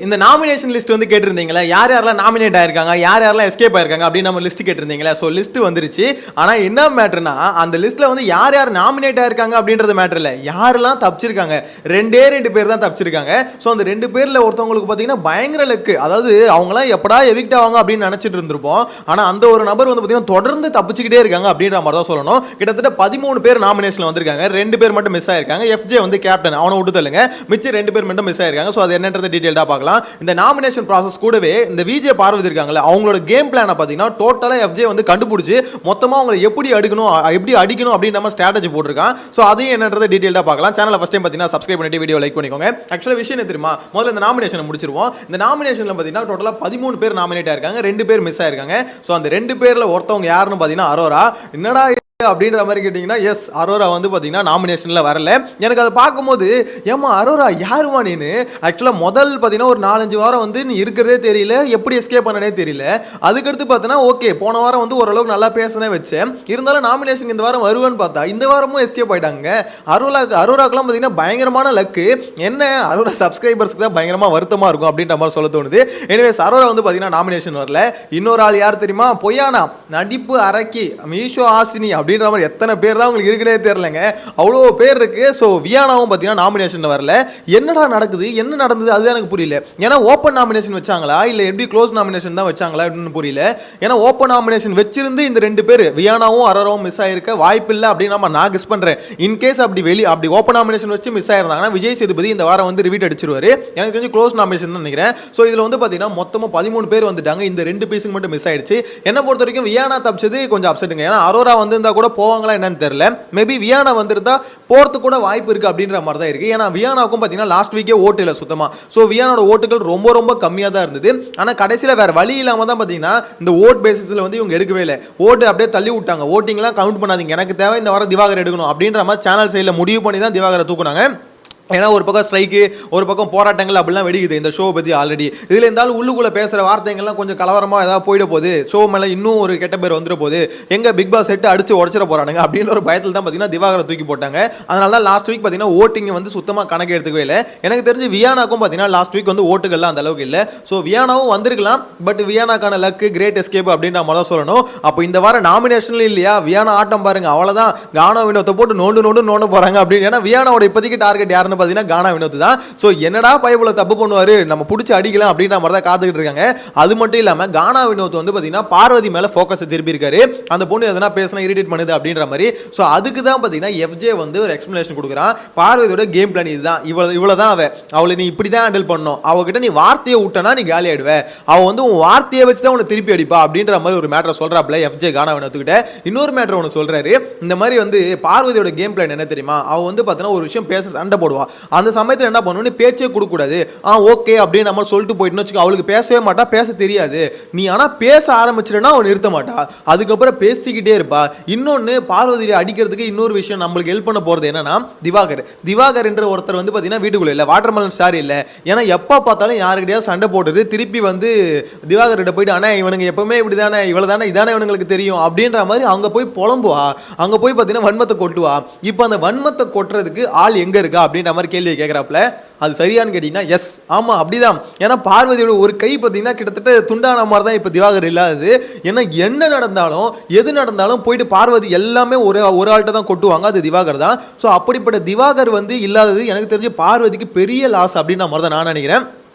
இந்த nomination list வந்து கேட்டிருந்தீங்களா, யார் யாரெல்லாம் நாமினேட் ஆயிருக்காங்க, யார் யாரெல்லாம் எஸ்கேப் ஆயிருக்காங்க அப்படின்னு நம்ம லிஸ்ட் கேட்டிருந்தீங்களா. ஸோ லிஸ்ட் வந்துருச்சு. ஆனால் என்ன மேட்டர்னா, அந்த லிஸ்ட்ல வந்து யார் யார் நாமினேட் ஆயிருக்காங்க அப்படின்றது மேட்டர் இல்லை, யாரெல்லாம் தப்பிச்சிருக்காங்க. ரெண்டு பேர் தான் தப்பிச்சிருக்காங்க. ஸோ அந்த 2 பேர்ல ஒருத்தவங்களுக்கு பார்த்தீங்கன்னா பயங்கர லக்கு. அதாவது அவங்களாம் எப்படா எவிக்ட் ஆவாங்க அப்படின்னு நினைச்சிட்டு இருந்திருப்போம். ஆனால் அந்த ஒரு நபர் வந்து பார்த்தீங்கன்னா தொடர்ந்து தப்பிச்சுக்கிட்டே இருக்காங்க அப்படின்ற மாதிரி தான் சொல்லணும். கிட்டத்தட்ட 13 பேர் நாமினேஷன்ல வந்திருக்காங்க. 2 பேர் மட்டும் மிஸ் ஆயிருக்காங்க. எஃப்ஜே வந்து கேப்டன், அவனை விட்டு தள்ளுங்க. மிச்சம் 2 பேர் மட்டும் மிஸ் ஆயிருக்காங்க. ஸோ அது என்னன்றது டீடைல்டா பார்க்கலாம். இந்த நாமினேஷன் process கூடவே இந்த விஜே பார்வதி இருக்காங்கல்ல, அவங்களோட கேம் பிளானை பார்த்தீங்கன்னா டோட்டலா எஃப்ஜே வந்து கண்டுபிடிச்சு மொத்தமா அவங்களை எப்படி அடிக்கணும் அப்படின்னு நம்ம ஸ்ட்ராட்டஜி போட்டிருக்கான். ஸோ அதையும் என்னன்றதை டீடைல்டா பார்க்கலாம். சேனலை ஃபர்ஸ்ட் டைம் பார்த்தீங்கன்னா சப்ஸ்கிரைப் பண்ணிட்டு வீடியோ லைக் பண்ணிக்கோங்க. ஆக்சுவலாக விஷயம் என்ன தெரியுமா, முதல்ல இந்த நாமினேஷனை முடிச்சிருவோம். இந்த நாமினேஷன்ல பார்த்தீங்கன்னா டோட்டலா 13 பேர் நாமினேட் ஆயிருக்காங்க, 2 பேர் மிஸ் ஆயிருக்காங்க. ஸோ அந்த 2 பேர்ல ஒருத்தவங்க யாருன்னு பார்த்தீங்கன்னா அரோரா. என்னடா அப்படின்ற மாதிரி கேட்டிங்கன்னா, எஸ், அரோரா வந்து பார்த்தீங்கன்னா நாமினேஷனில் வரல. எனக்கு அதை பார்க்கும்போது ஏமா அரோரா யாருமா நீனு, ஆக்சுவலாக முதல் பார்த்தீங்கன்னா ஒரு 4-5 வாரம் வந்து நீ இருக்கிறதே தெரியல, எப்படி எஸ்கேப் பண்ணனே தெரியல. அதுக்கடுத்து பார்த்தோன்னா ஓகே, போன வாரம் வந்து ஓரளவுக்கு நல்லா பேசனே வச்சேன், இருந்தாலும் நாமினேஷன் இந்த வாரம் வருவேன்னு பார்த்தா இந்த வாரமும் எஸ்கேப் ஆயிட்டாங்க. அரோராக்கெல்லாம் பார்த்தீங்கன்னா பயங்கரமான லக்கு. என்ன அரோரா சப்ஸ்கிரைபர்ஸ்க்கு தான் பயங்கரமாக வருத்தமாக இருக்கும் அப்படின்ற மாதிரி சொல்ல தோணுது. எனிவேஸ், அரோரா வந்து பார்த்தீங்கன்னா நாமினேஷன் வரல. இன்னொரு ஆள் யார் தெரியுமா, பொய்யானா நடிப்பு அரக்கி மீஷோ ஆசினி அப்படின்ற மாதிரி எத்தனை பேர் தான் உங்களுக்கு இருக்குன்னே தெரியலங்க, அவ்வளோ பேர் இருக்கு. ஸோ வியானாவும் பார்த்தீங்கன்னா நாமினேஷன் வரல. என்னடா நடக்குது, என்ன நடந்தது அதுதான் எனக்கு புரியல. ஏன்னா ஓப்பன் நாமினேஷன் வச்சாங்களா இல்லை எப்படி க்ளோஸ் நாமினேஷன் தான் வச்சாங்களா அப்படின்னு புரியல. ஏன்னா ஓப்பன் நாமினேஷன் வச்சிருந்து இந்த 2 பேர் வியானாவும் அரோராவும் மிஸ் ஆயிருக்க வாய்ப்பு இல்லை அப்படின்னு நான் கெஸ் பண்றேன். இன்கேஸ் அப்படி ஓப்பன் நாமினேஷன் வச்சு மிஸ் ஆயிருந்தாங்கன்னா விஜய் சேதுபதி இந்த வாரம் வந்து ரிவீட் அடிச்சிருவாரு. எனக்கு தெரிஞ்சு க்ளோஸ் நாமினேஷன் தான் நினைக்கிறேன். ஸோ இதில் வந்து பார்த்தீங்கன்னா மொத்தமாக 13 பேர் வந்துட்டாங்க. இந்த 2 பீஸுக்கு மட்டும் மிஸ் ஆயிடுச்சு. என்ன பொறுத்த வரைக்கும் வியானா தப்பிச்சது கொஞ்சம் அப்செட்டுங்க. ஏன்னா அரோரா வந்து கூட போவாங்களா என்னன்னு தெரியல. மேபி வியானா வந்திருந்தா போறதுக்கு கூட வாய்ப்பு இருக்கு அப்படின்ற மாதிரி தான் இருக்கு. ஏன்னா வியானாவுக்கும் பார்த்தீங்கன்னா லாஸ்ட் வீக்கே ஓட்டு இல்லை சுத்தமா. ஸோ வியானோட ஓட்டுகள் ரொம்ப ரொம்ப கம்மியாக தான் இருந்தது. ஆனால் கடைசியில் வேற வழி இல்லாம தான் பார்த்தீங்கன்னா இந்த ஓட் பேசிஸில் வந்து இவங்க எடுக்கவே இல்லை. ஓட்டு அப்படியே தள்ளி விட்டாங்க. ஓட்டிங்லாம் கவுண்ட் பண்ணாதீங்க, எனக்கு தேவை இந்த வாரம் திவாகர் எடுக்கணும் அப்படின்ற மாதிரி சேனல் சைடில் முடிவு பண்ணி தான் திவாகரை தூக்குனாங்க. ஏன்னா ஒரு பக்கம் ஸ்ட்ரைக்கு, ஒரு பக்கம் போராட்டங்கள் அப்படிலாம் வெடிக்குது இந்த ஷோ பற்றி ஆல்ரெடி. இதில் இருந்தாலும் உள்ளுக்குள்ளே பேசுகிற வார்த்தைகள்லாம் கொஞ்சம் கலவரமாக ஏதாவது போயிட போகுது, ஷோ மேலே இன்னும் ஒரு கெட்ட பேர் வந்துட போகுது, எங்கள் பிக் பாஸ் செட்டு அடிச்சு உடச்சிட போகிறானுங்க அப்படின்ற ஒரு பயத்தில் தான் பார்த்தீங்கன்னா திவாகரை தூக்கி போட்டாங்க. அதனால தான் லாஸ்ட் வீக் பார்த்தீங்கன்னா ஓட்டிங் வந்து சுத்தமாக கணக்கு எடுத்துக்கவே இல்லை. எனக்கு தெரிஞ்சு வியானாக்கும் பார்த்தீங்கன்னா லாஸ்ட் வீக் வந்து ஓட்டுகள்லாம் அந்த அளவுக்கு இல்லை. ஸோ வியானாவும் வந்திருக்கலாம், பட் வியானாக்கான லக்கு கிரேட் எஸ்கேப் அப்படின்ற மாதிரி தான் சொல்லணும். அப்போ இந்த வாரம் நாமினேஷனில் இல்லையா, வியானா ஆட்டம் பாருங்க, அவ்வளோதான். கானா வினோத்தை போட்டு நோண்டு போகிறாங்க அப்படின்னு. ஏன்னா வியானாவோட இப்போதைக்கு டார்கெட் யாருன்னு பார்த்தீங்கன்னா கானா வினோத் தான். சோ என்னடா பைபிள தப்பு பண்ணுவாரு, நம்ம பிடிச்சி அடிக்கலாம் அப்படின்ற மாதிரி தான் காத்துக்கிட்டு இருக்காங்க. அது மட்டும் இல்லாம கானா வினோத் வந்து பாத்தீங்கன்னா பார்வதி மேல ஃபோக்கஸ் திருப்பி இருக்காரு. அந்த பொண்ணு எதனா பேசினா இரிட்டேட் பண்ணுது அப்படின்ற மாதிரி. சோ அதுக்கு தான் பாத்தீங்கன்னா எஃப்ஜே வந்து ஒரு எக்ஸ்பிளனேஷன் கொடுக்குறான். பார்வதியோட கேம் பிளான் இதுதான், இவ்வளவுதான். அவளை நீ இப்படி தான் ஹேண்டில் பண்ணணும், அவகிட்ட நீ வார்த்தையை விட்டனா நீ காலி ஆயிடுவ, அவ வந்து உன் வார்த்தையை வச்சு தான் உன்னை திருப்பி அடிப்பா அப்படின்ற மாதிரி ஒரு மேட்டர் சொல்றாப்ல எஃப்ஜே கானா வினோத் கிட்ட. இன்னொரு மேட்டர் ஒன்று சொல்றாரு. இந்த மாதிரி வந்து பார்வதியோட கேம் பிளான் என்ன தெரியுமா, அவ வந்து பாத்தீங்கன்னா ஒரு விஷயம் பேச சண்டை போடுவா, அந்த சமயத்தில் என்ன பண்ணணும், பேச்சே கொடுக்க கூடாது. ஓகே அப்படின்னு நம்ம சொல்லிட்டு போயிட்டு வச்சுக்கோ, அவளுக்கு பேசவே மாட்டா, பேச தெரியாது. நீ ஆனா பேச ஆரம்பிச்சிட்டனா அவன் நிறுத்த மாட்டா, அதுக்கப்புறம் பேசிக்கிட்டே இருப்பா. இன்னொன்னு பார்வதியை அடிக்கிறதுக்கு இன்னொரு விஷயம் நம்மளுக்கு ஹெல்ப் பண்ண போறது என்னன்னா திவாகர் என்ற ஒருத்தர் வந்து பாத்தீங்கன்னா வீட்டுக்குள்ள இல்ல, வாட்டர்மெலன் ஸ்டார் இல்ல. ஏன்னா எப்ப பார்த்தாலும் யாருக்கிட்டையாவது சண்டை போடுறது, திருப்பி வந்து திவாகர் கிட்ட போயிட்டு ஆனா இவனுங்க எப்பவுமே இப்படிதானே, இவ்வளவுதானே, இதானே இவனுங்களுக்கு தெரியும் அப்படின்ற மாதிரி அவங்க போய் புலம்புவா. அங்க போய் பாத்தீங்கன்னா வன்மத்தை கொட்டுவா. இப்போ அந்த வன்மத்தை கொட்டுறதுக்கு ஆள் எங்க இருக்கா அப்படின்ற மாதிரி கேள்வி கேட்கிறாப்ல. அது சரியானு கேட்டீங்கன்னா எஸ், ஆமா அப்படிதான். ஏன்னா பார்வதியோட ஒரு கை பார்த்தீங்கன்னா கிட்டத்தட்ட துண்டான மாதிரி தான் இப்போ திவாகர் இல்லாதது. ஏன்னா என்ன நடந்தாலும் எது நடந்தாலும் போயிட்டு பார்வதி எல்லாமே ஒரு ஆள்கிட்ட தான் கொட்டுவாங்க, அது திவாகர் தான். ஸோ அப்படிப்பட்ட திவாகர் வந்து இல்லாதது எனக்கு தெரிஞ்சு பார்வதிக்கு பெரிய லாஸ் அப்படின்ற மாதிரி தான் நான் நினைக்கிறேன்.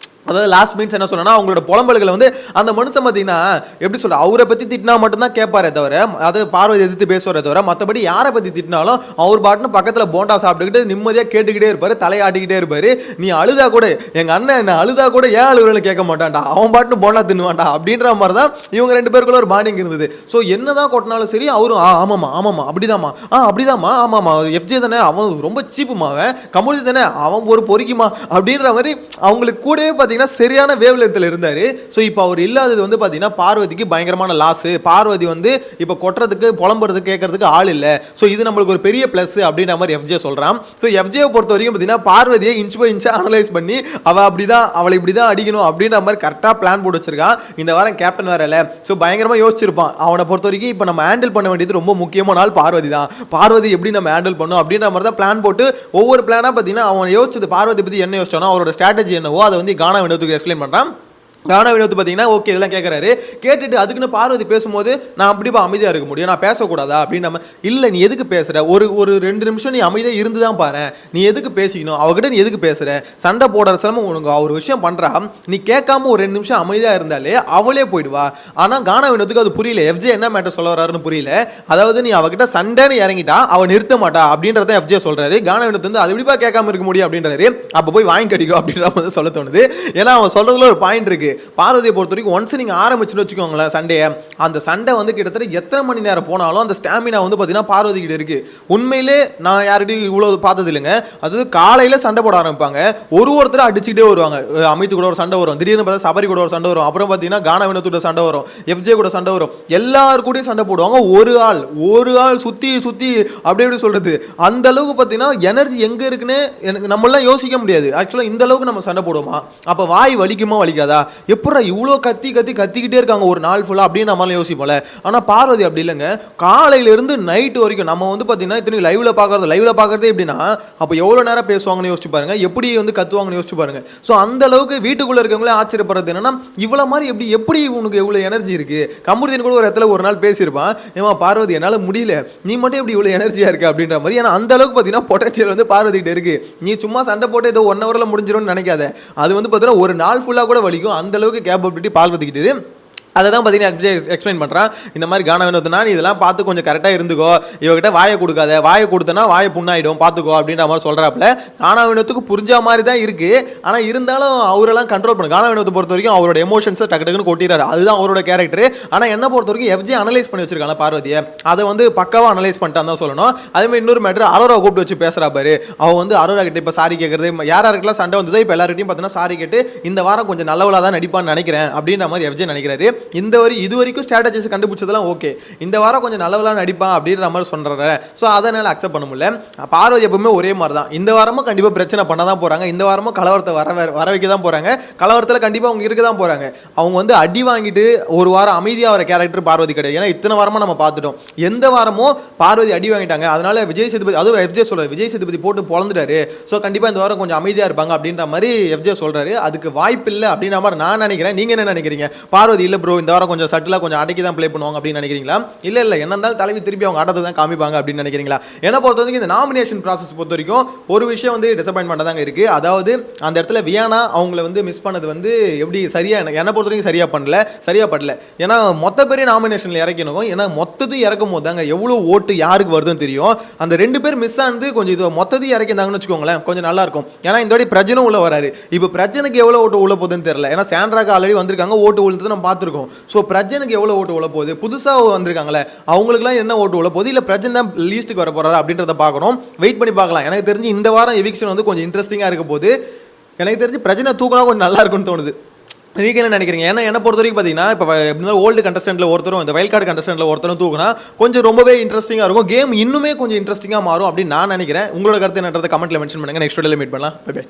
அதாவது லாஸ்ட் மீன்ஸ் என்ன சொன்னா, அவங்களோட புலம்பல்களை வந்து அந்த மனுஷன் பார்த்தீங்கன்னா எப்படி சொல்ற, அவரை பற்றி திட்டினா மட்டும்தான் கேட்பாரே தவிர, அதை பார்வதி எதிர்த்து பேசுவாரே தவிர, மற்றபடி யாரை பற்றி திட்டினாலும் அவர் பாட்டுன்னு பக்கத்தில் போண்டா சாப்பிட்டுக்கிட்டு நிம்மதியாக கேட்டுக்கிட்டே இருப்பாரு, தலையாட்டிக்கிட்டே இருப்பாரு. நீ அழுதா கூட, எங்கள் அண்ணன் என்ன அழுதா கூட ஏன் அழுகுறன்னு கேட்க மாட்டான்டா, அவன் பாட்டுன்னு போண்டா தின்னுவான்டா அப்படின்ற மாதிரி தான் இவங்க 2 பேருக்குள்ள ஒரு பாண்டிங் இருந்தது. ஸோ என்னதான் கொட்டினாலும் சரி அவரும் ஆமாம்மா அப்படிதாம்மா ஆமாம்மா எஃப்ஜே தானே, அவன் ரொம்ப சீப்புமாவன், கமுதி தானே அவன் ஒரு பொறிக்குமா அப்படின்ற மாதிரி அவங்களுக்கு கூடவே பார்த்தீங்கன்னா சரியான வேவ் லென்த்ல இருந்தாரு. சோ இப்போ அவர் இல்லாதது வந்து பாத்தீங்கன்னா பார்வதிக்கு பயங்கரமான லாஸ். பார்வதி வந்து இப்போ கொட்டுறதுக்கு புலம்புறதுக்கு கேட்கறதுக்கு ஆள் இல்ல. சோ இது நம்மளுக்கு ஒரு பெரிய பிளஸ் அப்படின்ற மாதிரி எஃப்ஜே சொல்றான். சோ எஃப்ஜே பொறுத்த வரைக்கும் பாத்தீங்கன்னா பார்வதியை இன்ச் பை இன்ச்சா அனலைஸ் பண்ணி அவளை இப்படிதான் அடிக்கணும் அப்படின்ற மாதிரி கரெக்டா பிளான் போட்டு வச்சிருக்கான். இந்த வாரம் கேப்டன் வேற இல்ல, சோ பயங்கரமா யோசிச்சிருப்பான். அவனை பொறுத்த வரைக்கும் இப்போ நம்ம ஹேண்டில் பண்ண வேண்டியது ரொம்ப முக்கியமான ஆள் பார்வதி தான். பார்வதி எப்படி நம்ம ஹேண்டில் பண்ணணும் அப்படின்ற மாதிரி தான் பிளான் போட்டு ஒவ்வொரு பிளானா பாத்தீங்கன்னா அவன் யோசிச்சது பார்வதி பத்தி என்ன யோசிச்சானோ, அவரோட ஸ்ட்ராட்டஜி என்னவோ அதை வந்து கானா வினோத்துக்கு எக்ஸ்பிளைன் பண்ணுறான். கானா வினோத் பார்த்தீங்கன்னா ஓகே இதெல்லாம் கேட்குறாரு. கேட்டுட்டு அதுக்குன்னு பார்வதி பேசும்போது நான் அப்படிப்பா அமைதியாக இருக்க முடியும், நான் பேசக்கூடாதா அப்படின்னு. நம்ம இல்லை நீ எதுக்கு பேசுகிற, ஒரு 2 நிமிஷம் நீ அமைதியாக இருந்து தான் பாரு, நீ எதுக்கு பேசிக்கணும், அவகிட்ட நீ எதுக்கு பேசுகிற, சண்டை போடுற சிலம உனக்கு ஒரு விஷயம் பண்ணுறா, நீ கேட்காம ஒரு 2 நிமிஷம் அமைதியாக இருந்தாலே அவளே போயிடுவா. ஆனால் கானா வினோத்துக்கு அது புரியல, எஃப்ஜே என்ன மேட்டர் சொல்ல வர்றாருன்னு புரியல. அதாவது நீ அவகிட்ட சண்டைன்னு இறங்கிட்டா அவன் நிறுத்த மாட்டா அப்படின்றத எஃப்ஜே சொல்கிறாரு. கானா வினோத் வந்து அது எப்படிப்பா கேட்காம இருக்க முடியும் அப்படின்றாரு. அப்போ போய் வாங்கி கட்டிக்கோ அப்படின்ற மாதிரி சொல்ல தோணுது. ஏன்னா அவன் சொல்கிறதுல ஒரு பாயிண்ட் இருக்குது. பார்வதியை பொறுத்த வரைக்கும் ஒன்ஸ் நீங்கள் ஆரம்பிச்சுன்னு வச்சுக்கோங்களேன் சண்டையை, அந்த சண்டை வந்து கிட்டத்தட்ட எத்தனை மணி நேரம் போனாலும் அந்த ஸ்டாமினா வந்து பார்த்தீங்கன்னா பார்வதி கிட்ட இருக்கு. உண்மையிலே நான் யார்கிட்டையும் இவ்வளோ பார்த்தது இல்லைங்க. அதாவது காலையில் சண்டை போட ஆரம்பிப்பாங்க, ஒருத்தர் அடிச்சுக்கிட்டே வருவாங்க. அமித் கூட ஒரு சண்டை வரும், திடீர்னு பார்த்தா சபரி கூட ஒரு சண்டை வரும், அப்புறம் பார்த்தீங்கன்னா கானா வினோத்தோட சண்டை வரும், எஃப்ஜே கூட சண்டை வரும், எல்லாரும் கூடயும் சண்டை போடுவாங்க. ஒரு ஆள் சுற்றி அப்படி எப்படி சொல்றது, அந்த அளவுக்கு பார்த்தீங்கன்னா எனர்ஜி எங்கே இருக்குன்னு எனக்கு நம்மளாம் யோசிக்க முடியாது. ஆக்சுவலாக இந்த அளவுக்கு நம்ம சண்டை போடுவோமா, அப்போ வாய் வலிக்குமா வலிக்காதா, எப்படா இவ்வளோ கத்திக்கிட்டே இருக்காங்க ஒரு நாள் ஃபுல்லாக அப்படின்னு நம்மளால யோசிப்போம்ல. ஆனால் பார்வதி அப்படி இல்லைங்க, காலையிலேருந்து நைட்டு வரைக்கும் நம்ம வந்து பார்த்தீங்கன்னா இத்தனை லைவ்ல பார்க்கறதே எப்படின்னா அப்போ எவ்வளோ நேரம் பேசுவாங்கன்னு யோசிச்சு பாருங்க, எப்படி வந்து கத்துவாங்கன்னு யோசிச்சு பாருங்க. ஸோ அந்த அளவுக்கு வீட்டுக்குள்ளே இருக்கவங்களே ஆச்சரியப்படுறது என்னன்னா இவ்வளோ மாதிரி எப்படி உனக்கு எவ்வளோ எனர்ஜி இருக்கு. கமருதீன் கூட ஒரு இடத்துல ஒரு நாள் பேசியிருப்பான், ஏமா பார்வதி என்னால் முடியல, நீ மட்டும் எப்படி இவ்வளோ எனர்ஜியாக இருக்கு அப்படின்ற மாதிரி. ஏன்னா அந்த அளவுக்கு பார்த்தீங்கன்னா பொட்டன்ஷியல் வந்து பார்வதி கிட்ட இருக்கு. நீ சும்மா சண்டை போட்டு ஏதோ 1 ஹவரில் முடிஞ்சிடும்னு நினைக்காத, அது வந்து பார்த்தீங்கன்னா ஒரு நாள் ஃபுல்லாக கூட வலிக்கும். அந்த அளவுக்கு கேப்பபிலிட்டி பார்வதிக்கிட்டு. அதை தான் பார்த்தீங்கன்னா எக்ஸ்பிளைன் பண்ணுறான். இந்த மாதிரி கானா வினோத்னா நீ இதெல்லாம் பார்த்து கொஞ்சம் கரெக்டாக இருந்துக்கோ, இவகிட்ட வாயை கொடுக்காத, வாயை கொடுத்தனா வாயை புண்ணாயிடும் பார்த்துக்கோ அப்படின்ற மாதிரி சொல்கிறாப்புல. கானா வினோத்துக்கு புரிஞ்ச மாதிரி தான் இருக்குது. ஆனால் இருந்தாலும் அவரெல்லாம் கண்ட்ரோல் பண்ணு. கானா வினோத்தை பொறுத்த வரைக்கும் அவரோட எமோஷன்ஸை டக்குன்னு கொட்டிடுறாரு, அதுதான் அவரோட கேரக்டர். ஆனால் என்ன பொறுத்த வரைக்கும் எஃப்ஜே அனலைஸ் பண்ணி வச்சிருக்காங்க பார்வதியை, அதை வந்து பக்காவாக அனலைஸ் பண்ணிட்டான் தான் சொல்லணும். அதேமாதிரி இன்னொரு மேட்ரு அரோரா கூப்பிட்டு வச்சு பேசுகிறா பாரு, அவன் வந்து அரோரா கிட்ட இப்போ சாரி கேட்குறது, யாருக்கெல்லாம் சண்டை வந்ததோ இப்போ எல்லார்கிட்டையும் பார்த்தீங்கன்னா சாரி கேட்டு இந்த வாரம் கொஞ்சம் நல்லவளாக தான் நடிப்பான்னு நினைக்கிறேன் அப்படின்ற மாதிரி எஃப்ஜே நினைக்கிறாரு. இது வரைக்கும் ஸ்ட்ராட்டஜிஸ் கண்டுபிடிச்சதெல்லாம் ஓகே, இந்த வாரம் கொஞ்சம் நல்லவளாக நடிப்பான் அப்படின்ற மாதிரி சொல்கிறாரு. ஸோ அதனால் அக்செப்ட் பண்ண முடியல. பார்வதி எப்பவுமே ஒரே மாதிரி தான், இந்த வாரமும் கண்டிப்பாக பிரச்சனை பண்ண தான் போகிறாங்க, இந்த வாரமும் கலவரத்தை வர வைக்க தான் போகிறாங்க, கலவரத்தில் கண்டிப்பாக அவங்க இருக்க தான் போகிறாங்க. அவங்க வந்து அடி வாங்கிட்டு ஒரு வாரம் அமைதியாக வர கேரக்டர் பார்வதி கிடையாது. ஏன்னா இத்தனை வாரமாக நம்ம பார்த்துட்டோம், எந்த வாரமும் பார்வதி அடி வாங்கிட்டாங்க. அதனால விஜய் சேதுபதி, அதுவும் எஃப்ஜே சொல்கிறார், விஜய் சேதுபதி போட்டு பொழந்துட்டாரு, ஸோ கண்டிப்பாக இந்த வாரம் கொஞ்சம் அமைதியாக இருப்பாங்க அப்படின்ற மாதிரி எஃப்ஜே சொல்கிறாரு. அதுக்கு வாய்ப்பு இல்லை அப்படின்ற மாதிரி நான் நினைக்கிறேன். நீங்கள் என்ன நினைக்கிறீங்க? பார்வதி இல்லை ப்ரோ இந்த வாரம் கொஞ்சம் சட்டிலாக கொஞ்சம் அடக்கி தான் ப்ளே பண்ணுவாங்க அப்படின்னு நினைக்கிறீங்களா? இல்லை என்ன இருந்தாலும் தலைவி திருப்பி அவங்க ஆட்டத்தை தான் காமிப்பாங்க அப்படின்னு நினைக்கிறீங்களா? என்ன பொறுத்த வரைக்கும் இந்த நாமினேஷன் ப்ராசஸ் பொறுத்த வரைக்கும் ஒரு விஷயம் வந்து டிசப்பாயின்மெண்ட் தாங்க இருக்குது. அதாவது அந்த இடத்துல வியானா அவங்கள வந்து மிஸ் பண்ணது வந்து எப்படி சரியாக, என்னை பொறுத்த வரைக்கும் சரியாக படல. ஏன்னா மொத்த பேரையும் நாமினேஷனில் இறக்கணும். ஏன்னா மொத்தத்தையும் இறக்கும் போது தாங்க எவ்வளோ ஓட்டு யாருக்கு வருதுன்னு தெரியும். அந்த 2 பேர் மிஸ் ஆனது கொஞ்சம் இது மொத்தத்தையும் இறக்கிருந்தாங்கன்னு வச்சுக்கோங்களேன், கொஞ்சம் நல்லா இருக்கும். ஏன்னா இந்த வாட்டி பிரஜனும் உள்ள வராரு. இப்போ பிரஜனுக்கு எவ்வளோ ஓட்டு உள்ள போகுதுன்னு தெரியல. ஏன்னா சாண்ட்ராக்கு ஆல்ரெடி வந்திருக்காங்க, ஓட்டு விழுந்தது நம்ம பார்த்துருக்கோம். ஸோ பிரஜனுக்கு எவ்வளோ ஓட்டு உள்ள போகுது, புதுசாக வந்திருக்காங்களே அவங்களுக்குலாம் என்ன ஓட்டு உள்ள போகுது, இல்லை பிரஜன் தான் லீஸ்ட்டுக்கு வர போறாரு அப்படின்றத பார்க்கணும். வெயிட் பண்ணி பார்க்கலாம். எனக்கு தெரிஞ்சு இந்த வாரம் எவிக்ஷன் வந்து கொஞ்சம் இன்ட்ரெஸ்டிங்காக இருக்க போது. எனக்கு தெரிஞ்சு பிரஜனை தூக்கினா கொஞ்சம் நல்லா இருக்கும்னு தோணுது. நீங்கள் என்ன நினைக்கிறீங்க? ஏன்னா என்ன பொறுத்த வரைக்கும் பார்த்தீங்கன்னா இப்போ எப்படின்னா ஓல்டு கண்டஸ்டன்ட்டில் ஒருத்தரும் இந்த வைல்ட் கார்டு கண்டஸ்டன்ட்டில் ஒருத்தரும் தூக்குனா கொஞ்சம் ரொம்பவே இன்ட்ரெஸ்டிங்காக இருக்கும், கேம் இன்னுமே கொஞ்சம் இன்ட்ரெஸ்டிங்காக மாறும் அப்படின்னு நான் நினைக்கிறேன். உங்களோட கருத்து என்னன்றதை கமெண்ட்டில் மென்ஷன் பண்ணுங்கள். நெக்ஸ்ட் வீடியோவில் மீட் பண்ணலாம். Bye by.